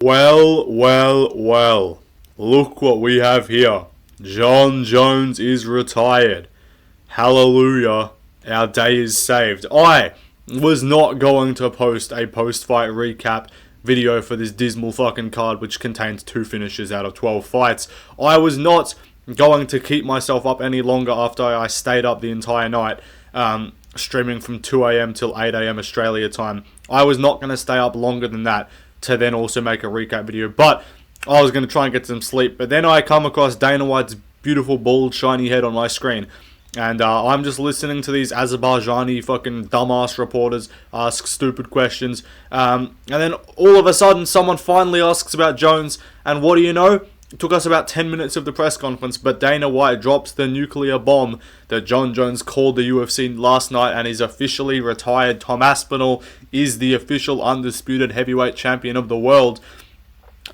Well. Look what we have here. Jon Jones is retired. Hallelujah. Our day is saved. I was not going to post a post-fight recap video for this dismal fucking card, which contains 2 finishes out of 12 fights. I was not going to keep myself up any longer after I stayed up the entire night, streaming from 2 a.m. till 8 a.m. Australia time. I was not going to stay up longer than that to then also make a recap video, but I was going to try and get some sleep. But then I come across Dana White's beautiful, bald, shiny head on my screen. And I'm just listening to these Azerbaijani fucking dumbass reporters ask stupid questions. And then all of a sudden, someone finally asks about Jones. And what do you know? It took us about 10 minutes of the press conference, but Dana White drops the nuclear bomb that Jon Jones called the UFC last night and is officially retired. Tom Aspinall is the official undisputed heavyweight champion of the world.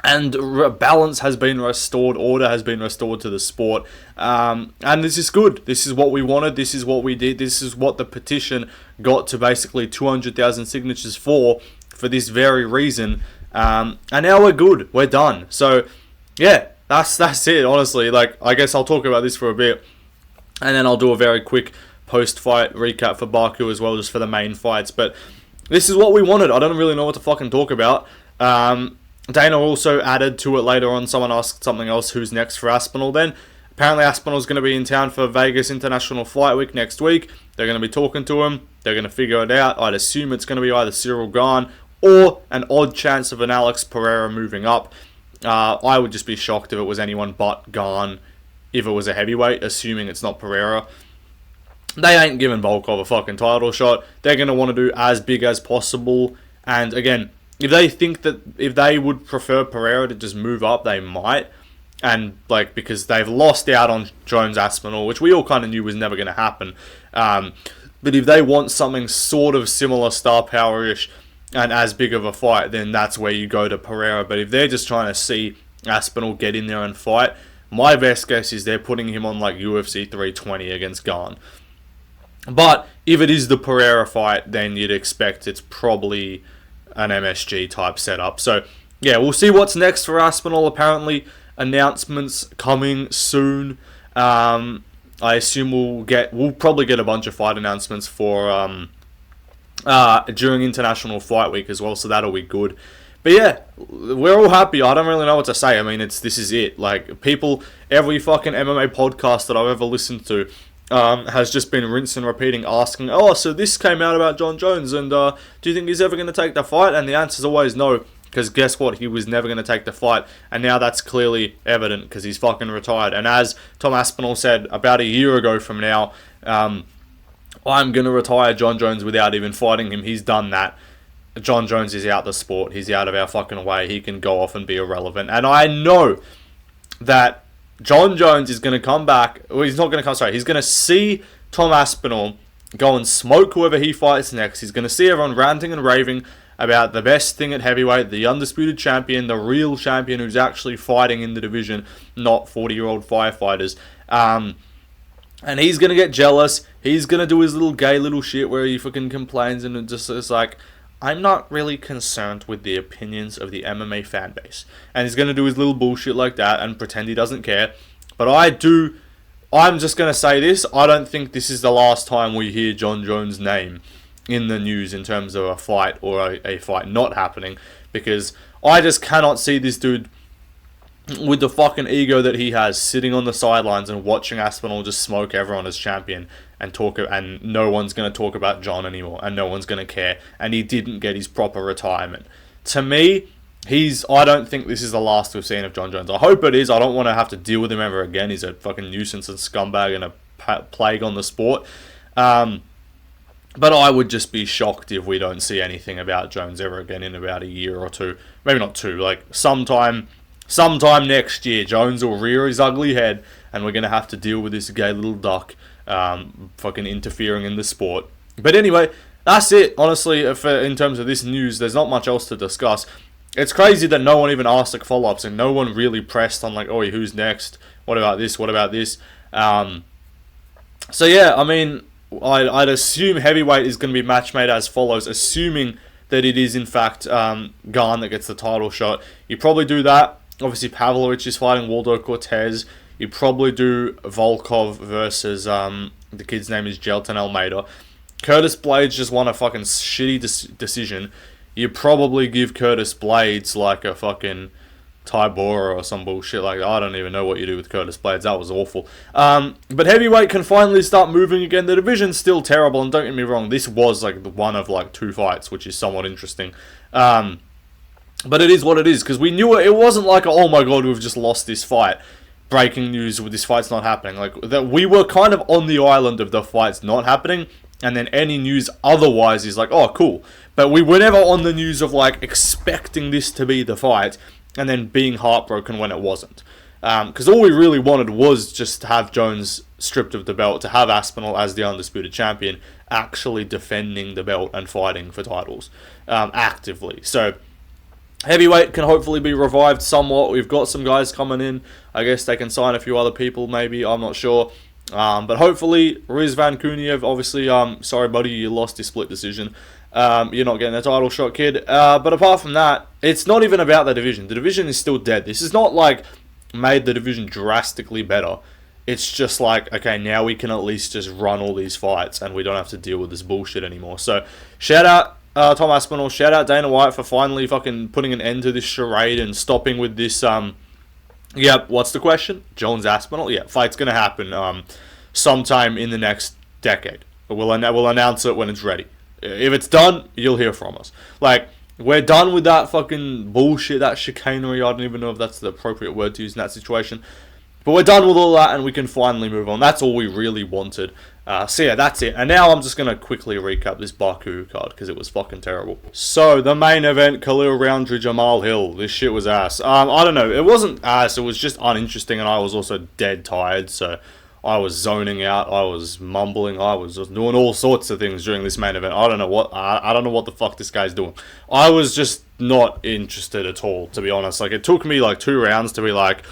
And balance has been restored, order has been restored to the sport, and this is good. This is what we wanted, this is what we did, this is what the petition got to basically 200,000 signatures for this very reason, and now we're good, we're done. So, yeah, that's it, honestly. Like, I guess I'll talk about this for a bit, and then I'll do a very quick post-fight recap for Baku as well, just for the main fights, but this is what we wanted. I don't really know what to fucking talk about. Dana also added to it later on. Someone asked something else, who's next for Aspinall then. Apparently Aspinall's going to be in town for Vegas International Fight Week next week. They're going to be talking to him. They're going to figure it out. I'd assume it's going to be either Cyril Gane or an odd chance of an Alex Pereira moving up. I would just be shocked if it was anyone but Gane, if it was a heavyweight, assuming it's not Pereira. They ain't giving Volkov a fucking title shot. They're going to want to do as big as possible. And again, if they think that if they would prefer Pereira to just move up, they might. And, like, because they've lost out on Jones Aspinall, which we all kind of knew was never going to happen. But if they want something sort of similar star power-ish and as big of a fight, then that's where you go to Pereira. But if they're just trying to see Aspinall get in there and fight, my best guess is they're putting him on, like, UFC 320 against Gane. But if it is the Pereira fight, then you'd expect it's probably an MSG type setup. So yeah, we'll see what's next for Aspinall. Apparently announcements coming soon. I assume we'll probably get a bunch of fight announcements for during International Fight Week as well, so that'll be good. But yeah, we're all happy. I don't really know what to say. I mean, this is it. Like, people, every fucking MMA podcast that I've ever listened to has just been rinse and repeating, asking, oh, so this came out about Jon Jones, and do you think he's ever going to take the fight? And the answer is always no, because guess what? He was never going to take the fight, and now that's clearly evident, because he's fucking retired. And as Tom Aspinall said about a year ago from now, I'm going to retire Jon Jones without even fighting him. He's done that. Jon Jones is out the sport. He's out of our fucking way. He can go off and be irrelevant. And I know that Jon Jones is going to come back. Well, he's not going to come, sorry. He's going to see Tom Aspinall go and smoke whoever he fights next. He's going to see everyone ranting and raving about the best thing at heavyweight, the undisputed champion, the real champion who's actually fighting in the division, not 40-year-old firefighters. And he's going to get jealous. He's going to do his little gay little shit where he fucking complains and it just is like, I'm not really concerned with the opinions of the MMA fan base. And he's going to do his little bullshit like that and pretend he doesn't care. But I'm just going to say this. I don't think this is the last time we hear Jon Jones' name in the news in terms of a fight or a fight not happening. Because I just cannot see this dude with the fucking ego that he has sitting on the sidelines and watching Aspinall just smoke everyone as champion and talk, and no one's going to talk about Jon anymore and no one's going to care, and he didn't get his proper retirement. To me, I don't think this is the last we've seen of Jon Jones. I hope it is. I don't want to have to deal with him ever again. He's a fucking nuisance and scumbag and a plague on the sport. But I would just be shocked if we don't see anything about Jones ever again in about a year or two. Maybe not two, like sometime next year, Jones will rear his ugly head and we're going to have to deal with this gay little duck fucking interfering in the sport. But anyway, that's it. Honestly, in terms of this news, there's not much else to discuss. It's crazy that no one even asked like follow-ups and no one really pressed on like, oh, who's next? What about this? What about this? So yeah, I mean, I'd assume heavyweight is going to be match made as follows, assuming that it is in fact Gane that gets the title shot. You probably do that. Obviously, Pavlovich is fighting Waldo Cortez. You probably do Volkov versus the kid's name is Jelton Almeida. Curtis Blades just won a fucking shitty decision. You probably give Curtis Blades like a fucking Tybora or some bullshit like that. I don't even know what you do with Curtis Blades. That was awful. But heavyweight can finally start moving again. The division's still terrible, and don't get me wrong, this was like one of like 2 fights, which is somewhat interesting. But it is what it is, because we knew it wasn't like, oh my god, we've just lost this fight. Breaking news, this fight's not happening. Like, that we were kind of on the island of the fights not happening, and then any news otherwise is like, oh, cool. But we were never on the news of, like, expecting this to be the fight, and then being heartbroken when it wasn't. Because all we really wanted was just to have Jones stripped of the belt, to have Aspinall as the undisputed champion, actually defending the belt and fighting for titles actively. So heavyweight can hopefully be revived somewhat. We've got some guys coming in. I guess they can sign a few other people, maybe. I'm not sure. But hopefully, Riz Van Kuniev, obviously, sorry, buddy, you lost your split decision. You're not getting a title shot, kid. But apart from that, it's not even about the division. The division is still dead. This is not like made the division drastically better. It's just like, okay, now we can at least just run all these fights and we don't have to deal with this bullshit anymore. So, shout out Tom Aspinall, shout out Dana White for finally fucking putting an end to this charade and stopping with this, yeah, what's the question? Jones Aspinall? Yeah, fight's gonna happen sometime in the next decade. We'll announce it when it's ready. If it's done, you'll hear from us. Like, we're done with that fucking bullshit, that chicanery. I don't even know if that's the appropriate word to use in that situation. But we're done with all that and we can finally move on. That's all we really wanted. So yeah, that's it. And now I'm just going to quickly recap this Baku card because it was fucking terrible. So, the main event, Khalil Roundtree, Jamal Hill. This shit was ass. I don't know. It wasn't ass. It was just uninteresting and I was also dead tired. So, I was zoning out. I was mumbling. I was just doing all sorts of things during this main event. I don't know what the fuck this guy's doing. I was just not interested at all, to be honest. Like, it took me like 2 rounds to be like,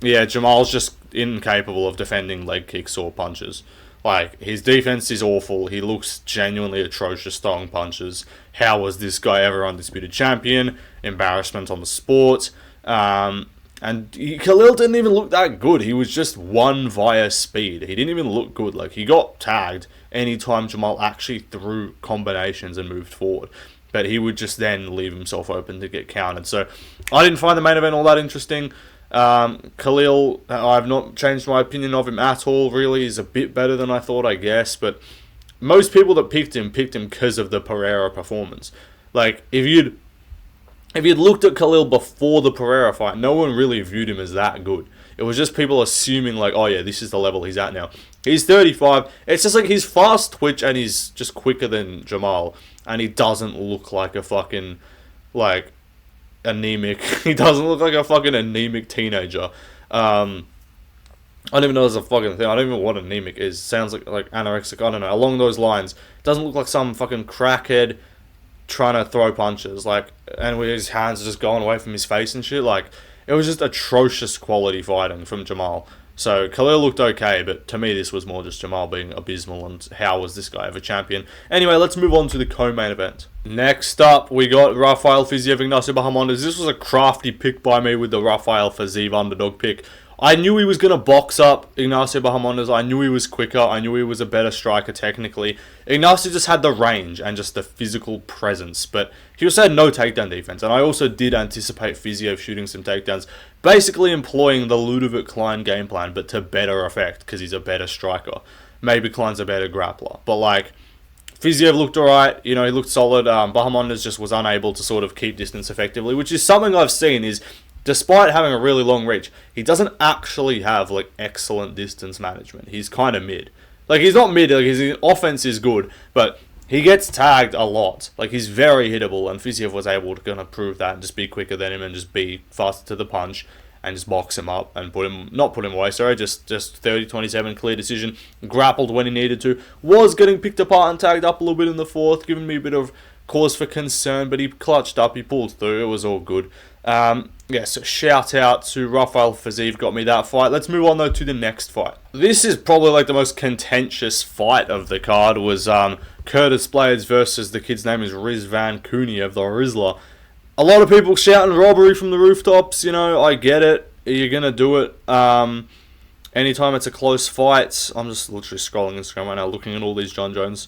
yeah, Jamal's just incapable of defending leg kicks or punches. Like, his defense is awful. He looks genuinely atrocious throwing punches. How was this guy ever undisputed champion? Embarrassment on the sport. And Khalil didn't even look that good. He was just won via speed. He didn't even look good. Like, he got tagged anytime Jamal actually threw combinations and moved forward. But he would just then leave himself open to get countered. So, I didn't find the main event all that interesting. Khalil, I've not changed my opinion of him at all, really. He's a bit better than I thought, I guess, but most people that picked him because of the Pereira performance. Like, if you'd looked at Khalil before the Pereira fight, no one really viewed him as that good. It was just people assuming, like, oh yeah, this is the level he's at now. He's 35, it's just like he's fast twitch and he's just quicker than Jamal, and he doesn't look like a fucking, like, anemic. He doesn't look like a fucking anemic teenager. I don't even know there's a fucking thing. I don't even know what anemic is. Sounds like anorexic. I don't know. Along those lines. Doesn't look like some fucking crackhead trying to throw punches. Like, and with his hands just going away from his face and shit. Like, it was just atrocious quality fighting from Jamal. So, Khalil looked okay, but to me this was more just Jamal being abysmal and how was this guy ever champion. Anyway, let's move on to the co-main event. Next up, we got Rafael Fiziev, Ignacio Bahamondes. This was a crafty pick by me with the Rafael Fiziev underdog pick. I knew he was going to box up Ignacio Bahamondes. I knew he was quicker. I knew he was a better striker technically. Ignacio just had the range and just the physical presence. But he also had no takedown defense. And I also did anticipate Fiziev shooting some takedowns. Basically employing the Ludovic Klein game plan, but to better effect because he's a better striker. Maybe Klein's a better grappler. But like, Fiziev looked alright. You know, he looked solid. Bahamondes just was unable to sort of keep distance effectively. Which is something I've seen is, despite having a really long reach, he doesn't actually have, like, excellent distance management. He's kind of mid. Like, he's not mid, like, his offense is good, but he gets tagged a lot. Like, he's very hittable, and Fiziev was able to kind of prove that and just be quicker than him and just be faster to the punch and just box him up and not put him away, sorry, just 30-27, clear decision, grappled when he needed to, was getting picked apart and tagged up a little bit in the fourth, giving me a bit of cause for concern, but he clutched up, he pulled through, it was all good. So shout out to Rafael Fiziev, got me that fight. Let's move on though to the next fight. This is probably like the most contentious fight of the card, was Curtis Blades versus the kid's name is Rizvan Kuniev, the Rizla. A lot of people shouting robbery from the rooftops. You know, I get it. You're gonna do it. Anytime it's a close fight, I'm just literally scrolling Instagram right now, looking at all these John Jones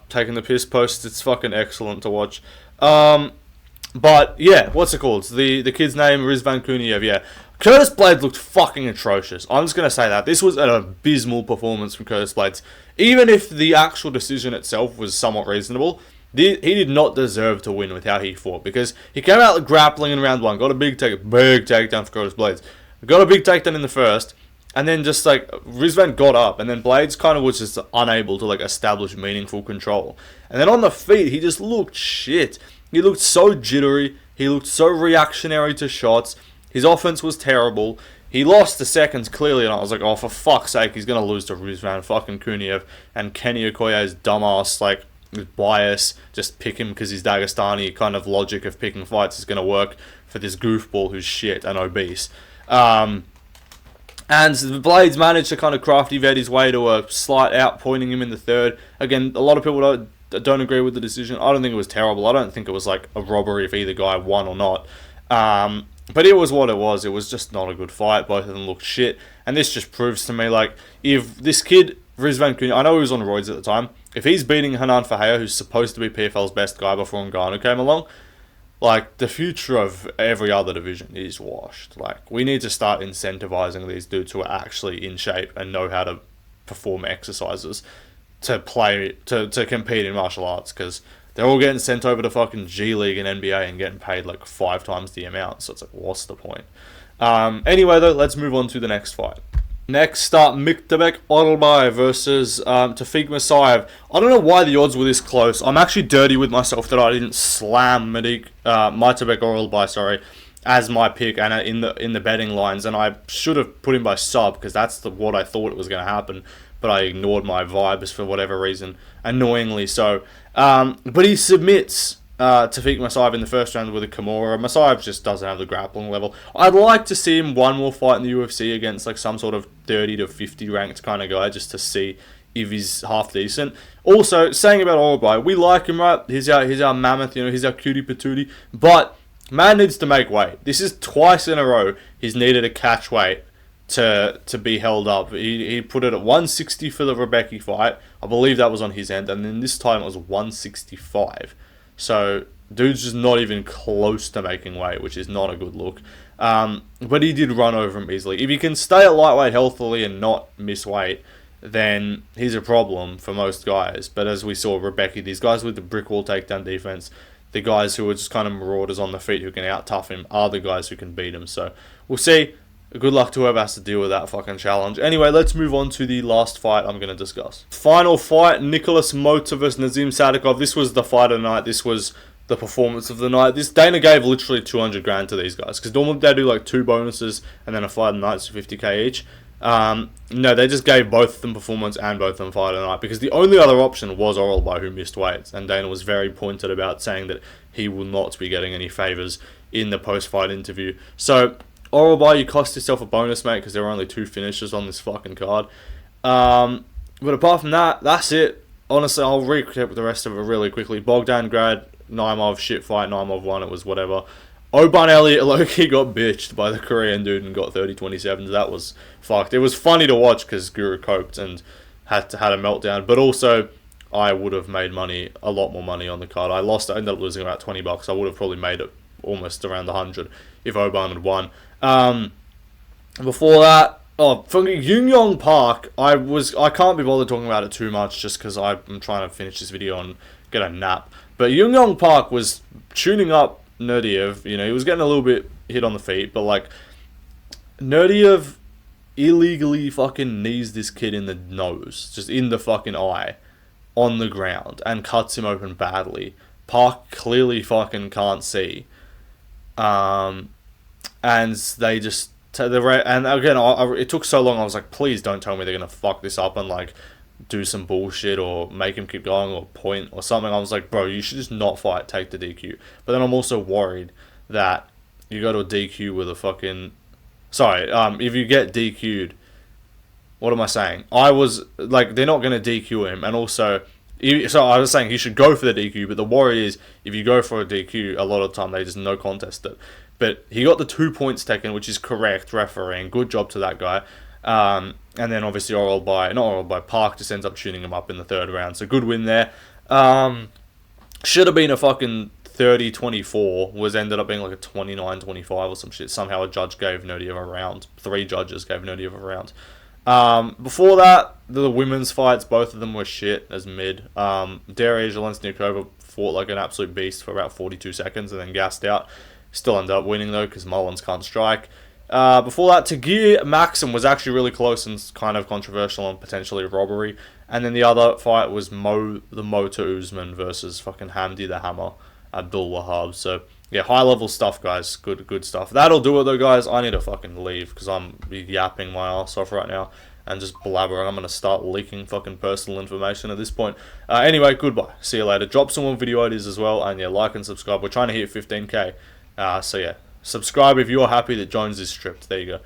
taking the piss posts. It's fucking excellent to watch. But yeah, what's it called? The kid's name, Rizvan Kuniev. Yeah, Curtis Blades looked fucking atrocious. I'm just gonna say that this was an abysmal performance from Curtis Blades. Even if the actual decision itself was somewhat reasonable, he did not deserve to win with how he fought, because he came out grappling in round 1, got a big takedown for Curtis Blades, got a big takedown in the first, and then just like Rizvan got up, and then Blades kind of was just unable to like establish meaningful control. And then on the feet, he just looked shit. He looked so jittery. He looked so reactionary to shots. His offense was terrible. He lost the seconds clearly, and I was like, oh, for fuck's sake, he's gonna lose to Rizvan fucking Kuniev. And Kenny Okoye's dumbass like bias, just pick him because he's Dagestani kind of logic of picking fights is gonna work for this goofball who's shit and obese. And the Blades managed to kind of crafty vet his way to a slight outpointing him in the third. Again, a lot of people don't agree with the decision. I don't think it was terrible. I don't think it was like a robbery if either guy won or not. But it was what it was. It was just not a good fight. Both of them looked shit. And this just proves to me, like, if this kid, Rizvan Kuniev, I know he was on roids at the time, if he's beating Hanan Fahea, who's supposed to be PFL's best guy before Ngannou came along, like, the future of every other division is washed. Like, we need to start incentivizing these dudes who are actually in shape and know how to perform exercises to compete in martial arts, because they're all getting sent over to fucking G League and NBA and getting paid like 5 times the amount. So it's like, what's the point? Anyway, though, let's move on to the next fight. Next up, Miktabek Orolbay versus Tafik Masayev. I don't know why the odds were this close. I'm actually dirty with myself that I didn't slam Miktabek Orolbay, as my pick and in the betting lines, and I should have put him by sub because that's what I thought it was going to happen. But I ignored my vibes for whatever reason, annoyingly so. But he submits Tafik Masayev in the first round with a Kimura. Masayev just doesn't have the grappling level. I'd like to see him one more fight in the UFC against like some sort of 30 to 50 ranked kind of guy, just to see if he's half decent. Also, saying about Orolbay, we like him, right? He's our mammoth, you know, he's our cutie patootie. But man needs to make weight. This is twice in a row he's needed a catch weight to be held up. He put it at 160 for the Rebecca fight. I believe that was on his end, and then this time it was 165. So dude's just not even close to making weight, which is not a good look. But he did run over him easily. If he can stay at lightweight healthily and not miss weight, then he's a problem for most guys. But as we saw Rebecca, these guys with the brick wall takedown defense, the guys who are just kind of marauders on the feet who can out-tough him, are the guys who can beat him. So we'll see. Good luck to whoever has to deal with that fucking challenge. Anyway, let's move on to the last fight I'm going to discuss. Final fight, Nicholas Mota versus Nazim Sadikov. This was the fight of the night. This was the performance of the night. This Dana gave literally 200 grand to these guys, because normally they do like 2 bonuses and then a fight of the night, so 50k each. No, they just gave both of them performance and both of them fight of the night, because the only other option was Orolbay, who missed weights, and Dana was very pointed about saying that he will not be getting any favours in the post-fight interview. So Orolbay, you cost yourself a bonus, mate, because there were only 2 finishes on this fucking card. But apart from that, that's it. Honestly, I'll recap the rest of it really quickly. Bogdan Grad, Naimov, shit fight. Naimov won, it was whatever. Oban Elliott, Loki got bitched by the Korean dude and got 30-27. That was fucked. It was funny to watch because Guru coped and had a meltdown. But also, I would have made money, a lot more money on the card. I ended up losing about $20. I would have probably made it almost around the 100 if Oban had won. Before that, from Yung Yong Park, I can't be bothered talking about it too much just because I'm trying to finish this video and get a nap. But Yung Yong Park was tuning up Nurdiev. You know, he was getting a little bit hit on the feet, but like, Nurdiev illegally fucking knees this kid in the nose, just in the fucking eye, on the ground, and cuts him open badly. Park clearly fucking can't see. And they just, and again, it took so long, I was like, please don't tell me they're going to fuck this up and like do some bullshit or make him keep going or point or something. I was like, bro, you should just not fight, take the DQ. But then I'm also worried that you go to a DQ with a fucking, if you get DQ'd, what am I saying? I was like, they're not going to DQ him, and also, So I was saying he should go for the DQ, but the worry is if you go for a DQ, a lot of the time they just no contest it. But he got the 2 points taken, which is correct refereeing. Good job to that guy. And then obviously Park just ends up shooting him up in the third round. So good win there. Should have been a fucking 30-24, was ended up being like a 29-25 or some shit. Somehow a judge gave Nodi of a round. 3 judges gave Nodi of a round. Before that, the women's fights, both of them were shit as mid. Daria Zelensnikova fought like an absolute beast for about 42 seconds and then gassed out. Still ended up winning though because Mullins can't strike. Before that, Tagir Maxim was actually really close and kind of controversial and potentially robbery. And then the other fight was the Motor Usman versus fucking Hamdi the Hammer Abdul Wahab. So yeah, high level stuff, guys. Good stuff. That'll do it though, guys. I need to fucking leave because I'm yapping my ass off right now and just blabbering. I'm gonna start leaking fucking personal information at this point. Anyway, goodbye. See you later. Drop some more video ideas as well, and yeah, like and subscribe. We're trying to hit 15k. So yeah, subscribe if you're happy that Jones is stripped. There you go.